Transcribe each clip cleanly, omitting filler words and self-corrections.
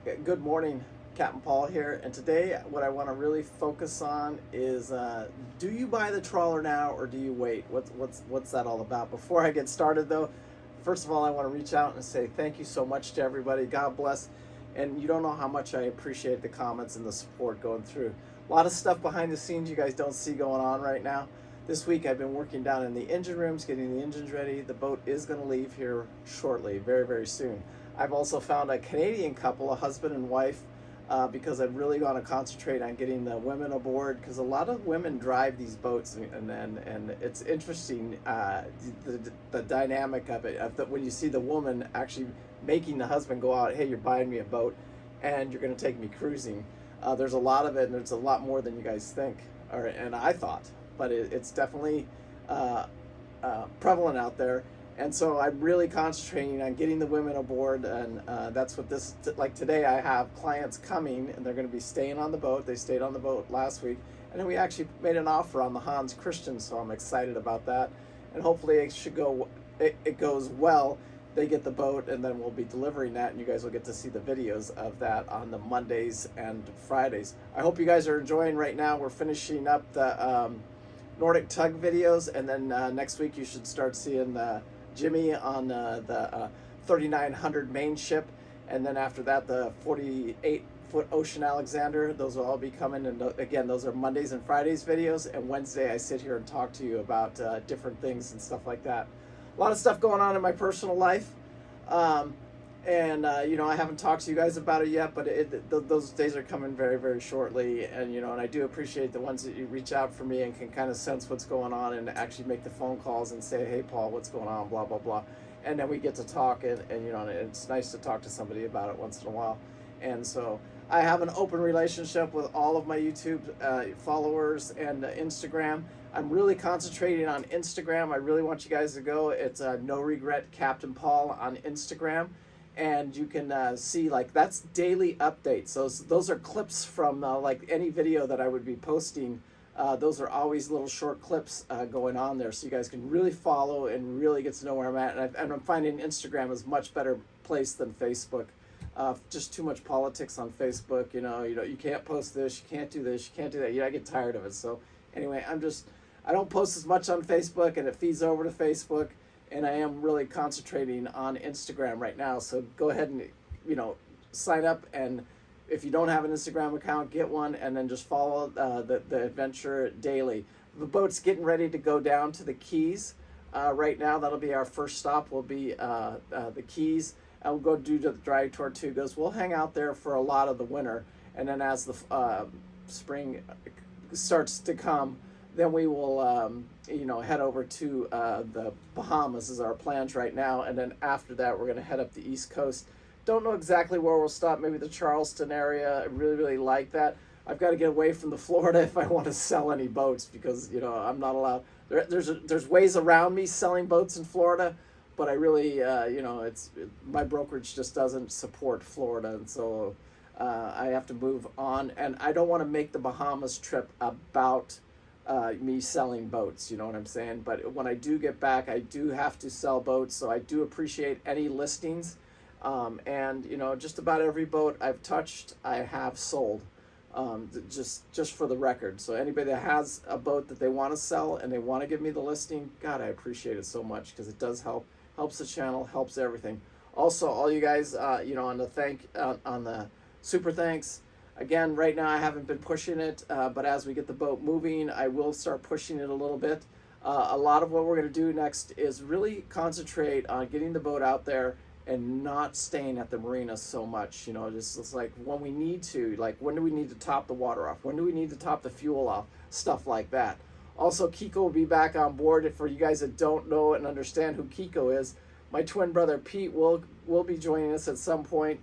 Good morning, Captain Paul here, and today what I want to really focus on is do you buy the trawler now or do you wait? What's that all about? Before I get started though, first of all I want to reach out and say thank you so much to everybody. God bless, and you don't know how much I appreciate the comments and the support going through. A lot of stuff behind the scenes you guys don't see going on right now. This week I've been working down in the engine rooms, getting the engines ready. The boat is going to leave here shortly, very, very soon. I've also found a Canadian couple, a husband and wife, because I've really want to concentrate on getting the women aboard, because a lot of women drive these boats, and it's interesting, the dynamic of it, when you see the woman actually making the husband go out, hey, you're buying me a boat and you're going to take me cruising. There's a lot of it, and there's a lot more than you guys think, and I thought, but it's definitely prevalent out there. And so I'm really concentrating on getting the women aboard, and that's what like today I have clients coming, and they're going to be staying on the boat. They stayed on the boat last week, and then we actually made an offer on the Hans Christian, so I'm excited about that. And hopefully it goes well. They get the boat, and then we'll be delivering that, and you guys will get to see the videos of that on the Mondays and Fridays. I hope you guys are enjoying right now. We're finishing up the Nordic Tug videos, and then next week you should start seeing Jimmy on the 3900 main ship, and then after that the 48-foot Ocean Alexander. Those will all be coming, and again, those are Mondays and Fridays videos, and Wednesday I sit here and talk to you about different things and stuff like that. A lot of stuff going on in my personal life, and I haven't talked to you guys about it yet, but those days are coming very, very shortly, and and I do appreciate the ones that you reach out for me and can kind of sense what's going on and actually make the phone calls and say, hey Paul, what's going on, blah blah blah, and then we get to talk, and it's nice to talk to somebody about it once in a while. And so I have an open relationship with all of my YouTube followers and Instagram. I'm really concentrating on Instagram. I really want you guys to go. It's No Regret Captain Paul on Instagram. And you can see, like, that's daily updates. Those are clips from like any video that I would be posting. Those are always little short clips going on there, so you guys can really follow and really get to know where I'm at. And I'm finding Instagram is much better place than Facebook. Just too much politics on Facebook. You can't post this, you can't do this, you can't do that. I get tired of it. So anyway, I don't post as much on Facebook, and it feeds over to Facebook. And I am really concentrating on Instagram right now. So go ahead and, sign up. And if you don't have an Instagram account, get one, and then just follow the adventure daily. The boat's getting ready to go down to the Keys right now. That'll be our first stop, will be the Keys. And we'll go do the Dry Tortugas. We'll hang out there for a lot of the winter. And then as the spring starts to come, then we will, head over to the Bahamas is our plans right now. And then after that, we're going to head up the East Coast. Don't know exactly where we'll stop. Maybe the Charleston area. I really, really like that. I've got to get away from the Florida if I want to sell any boats, because, I'm not allowed. There's ways around me selling boats in Florida, but I really, my brokerage just doesn't support Florida. And so I have to move on. And I don't want to make the Bahamas trip about me selling boats, you know what I'm saying? But when I do get back, I do have to sell boats, so I do appreciate any listings. And just about every boat I've touched, I have sold, just for the record. So anybody that has a boat that they want to sell and they want to give me the listing, God, I appreciate it so much, because it does helps the channel, helps everything. Also, all you guys, on the super thanks. Again, right now I haven't been pushing it, but as we get the boat moving, I will start pushing it a little bit. A lot of what we're going to do next is really concentrate on getting the boat out there and not staying at the marina so much. Just like when we need to, like when do we need to top the water off? When do we need to top the fuel off? Stuff like that. Also, Kiko will be back on board. For you guys that don't know and understand who Kiko is, my twin brother Pete will be joining us at some point.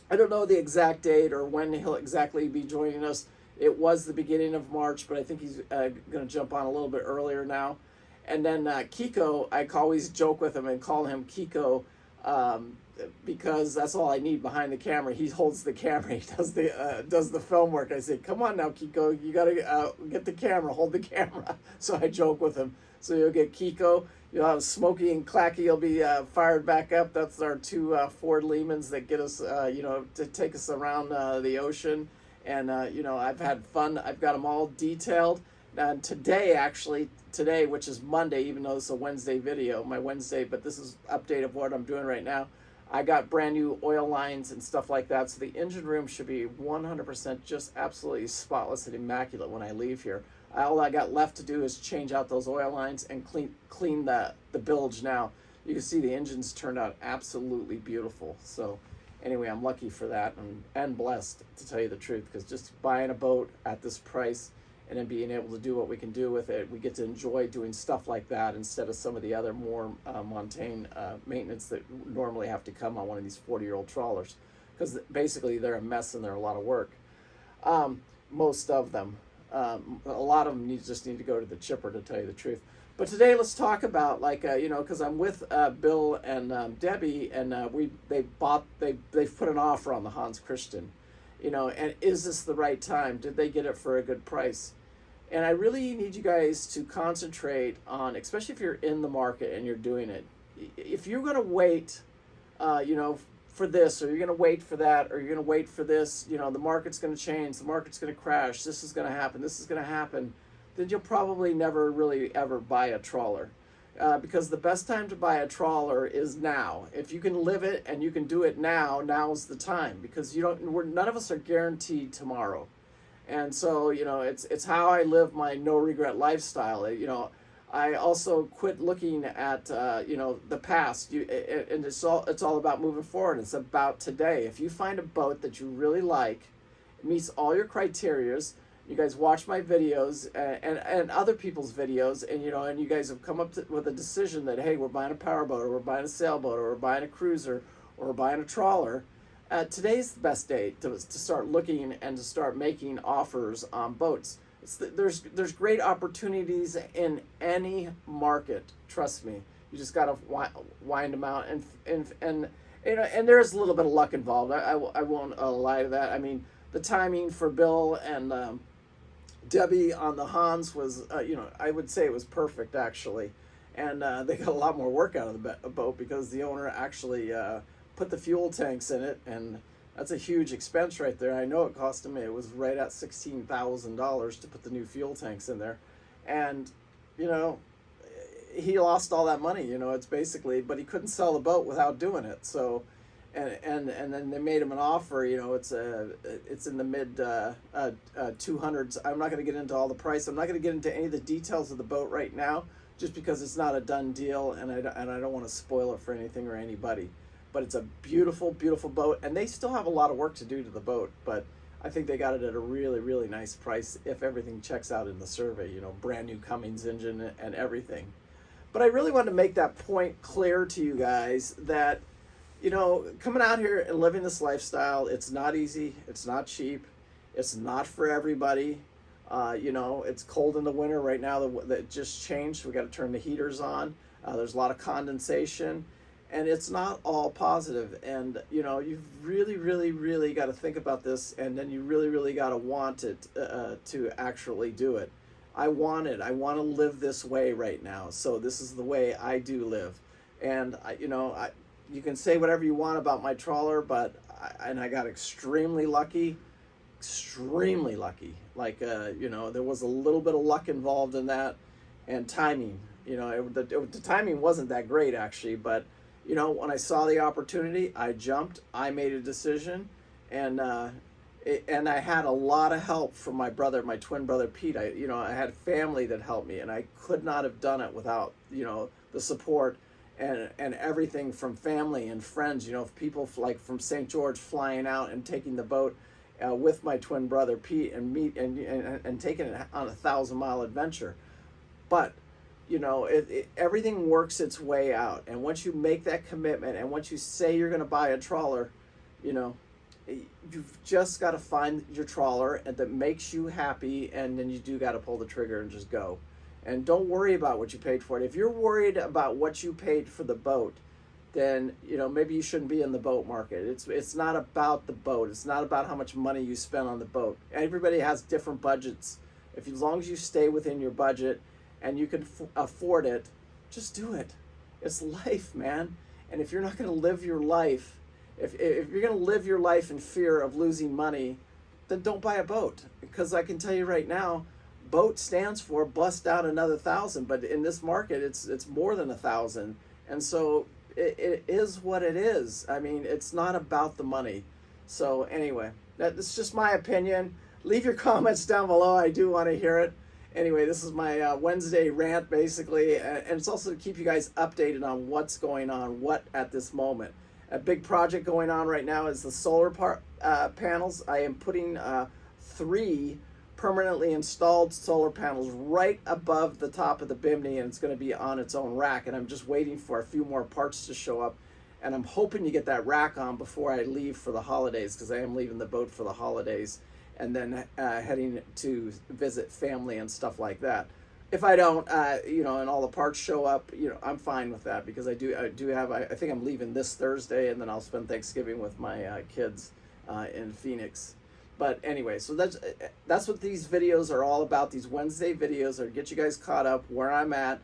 I don't know the exact date or when he'll exactly be joining us. It was the beginning of March, but I think he's going to jump on a little bit earlier now. And then Kiko, I always joke with him and call him Kiko because that's all I need behind the camera. He holds the camera. He does the film work. I say, come on now, Kiko, you got to get the camera, hold the camera. So I joke with him. So you'll get Kiko. You'll have Smokey and Clacky will be fired back up. That's our two Ford Lehmans that get us, to take us around the ocean. And, I've had fun. I've got them all detailed. And today, which is Monday, even though it's a Wednesday video, my Wednesday, but this is update of what I'm doing right now. I got brand new oil lines and stuff like that. So the engine room should be 100% just absolutely spotless and immaculate when I leave here. All I got left to do is change out those oil lines and clean the bilge now. You can see the engines turned out absolutely beautiful. So anyway, I'm lucky for that and blessed, to tell you the truth, because just buying a boat at this price and then being able to do what we can do with it, we get to enjoy doing stuff like that instead of some of the other more mundane maintenance that normally have to come on one of these 40-year-old trawlers, because basically they're a mess and they're a lot of work. Most of them. A lot of them just need to go to the chipper, to tell you the truth. But today, let's talk about, because I'm with Bill and Debbie, and they've put an offer on the Hans Christian, and is this the right time? Did they get it for a good price? And I really need you guys to concentrate on, especially if you're in the market and you're doing it. If you're going to wait, for this, or you're going to wait for that, or you're going to wait for this, the market's going to change, the market's going to crash, this is going to happen, this is going to happen, then you'll probably never really ever buy a trawler. Because the best time to buy a trawler is now. If you can live it and you can do it now, now's the time, because none of us are guaranteed tomorrow. And so, it's how I live my no regret lifestyle. I also quit looking at the past. And it's all about moving forward. It's about today. If you find a boat that you really like, it meets all your criterias. You guys watch my videos and other people's videos, and you guys have come up with a decision that, hey, we're buying a powerboat, or we're buying a sailboat, or we're buying a cruiser, or we're buying a trawler. Today's the best day to start looking and to start making offers on boats. There's great opportunities in any market. Trust me. You just gotta wind them out, and there's a little bit of luck involved. I won't lie to that. I mean, the timing for Bill and Debbie on the Hans was, I would say it was perfect, actually, and they got a lot more work out of the boat because the owner actually put the fuel tanks in it, and that's a huge expense right there. I know it cost him, it was right at $16,000 to put the new fuel tanks in there. And, he lost all that money, it's basically, but he couldn't sell the boat without doing it. So, and then they made him an offer, it's in the mid 200s. I'm not going to get into all the price. I'm not going to get into any of the details of the boat right now, just because it's not a done deal, and I don't want to spoil it for anything or anybody. But it's a beautiful, beautiful boat, and they still have a lot of work to do to the boat, but I think they got it at a really, really nice price if everything checks out in the survey, brand new Cummins engine and everything. But I really want to make that point clear to you guys that, coming out here and living this lifestyle, it's not easy, it's not cheap, it's not for everybody. It's cold in the winter right now, that just changed. We got to turn the heaters on. There's a lot of condensation. And it's not all positive, and you've really, really, really got to think about this, and then you really, really got to want it to actually do it. I want it. I want to live this way right now, so this is the way I do live. And you can say whatever you want about my trawler, but I got extremely lucky. Like there was a little bit of luck involved in that, and timing. The timing wasn't that great actually, but. When I saw the opportunity, I jumped. I made a decision, and I had a lot of help from my twin brother Pete. I had family that helped me, and I could not have done it without the support and everything from family and friends. People like from St. George flying out and taking the boat with my twin brother Pete and taking it on a 1,000-mile adventure, but. Everything works its way out. And once you make that commitment, and once you say you're going to buy a trawler, you've just got to find your trawler and that makes you happy, and then you do got to pull the trigger and just go. And don't worry about what you paid for it. If you're worried about what you paid for the boat, then maybe you shouldn't be in the boat market. It's not about the boat. It's not about how much money you spend on the boat. Everybody has different budgets. As long as you stay within your budget and you can afford it, just do it. It's life, man. And if you're not going to live your life, if you're going to live your life in fear of losing money, then don't buy a boat. Because I can tell you right now, boat stands for bust out another 1,000, but in this market, it's more than 1,000. And so it is what it is. I mean, it's not about the money. So anyway, that's just my opinion. Leave your comments down below. I do want to hear it. Anyway, this is my Wednesday rant, basically, and it's also to keep you guys updated on what's going on, at this moment. A big project going on right now is the solar panels. I am putting 3 permanently installed solar panels right above the top of the bimney, and it's going to be on its own rack, and I'm just waiting for a few more parts to show up, and I'm hoping to get that rack on before I leave for the holidays, because I am leaving the boat for the holidays and then heading to visit family and stuff like that. If I don't, and all the parts show up, I'm fine with that, because I think I'm leaving this Thursday, and then I'll spend Thanksgiving with my kids in Phoenix. But anyway, so that's what these videos are all about. These Wednesday videos are to get you guys caught up where I'm at.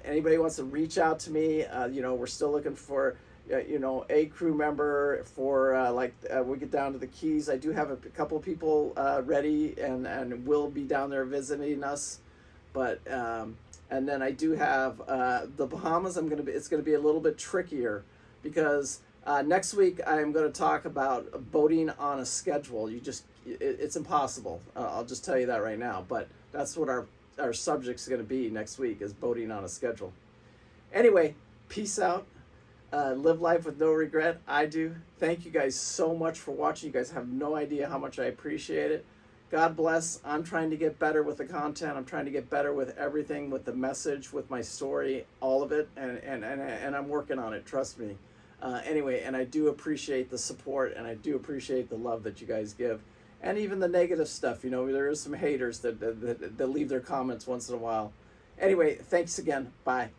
Anybody wants to reach out to me, we're still looking for a crew member for we get down to the Keys. I do have a couple of people ready and will be down there visiting us. But and then I do have the Bahamas. It's gonna be a little bit trickier, because next week I'm going to talk about boating on a schedule. It's impossible. I'll just tell you that right now. But that's what our subject's going to be next week, is boating on a schedule. Anyway, peace out. Live life with no regret. I do. Thank you guys so much for watching. You guys have no idea how much I appreciate it. God bless. I'm trying to get better with the content. I'm trying to get better with everything, with the message, with my story, all of it. And I'm working on it. Trust me. Anyway, and I do appreciate the support, and I do appreciate the love that you guys give, and even the negative stuff. There is some haters that leave their comments once in a while. Anyway, thanks again. Bye.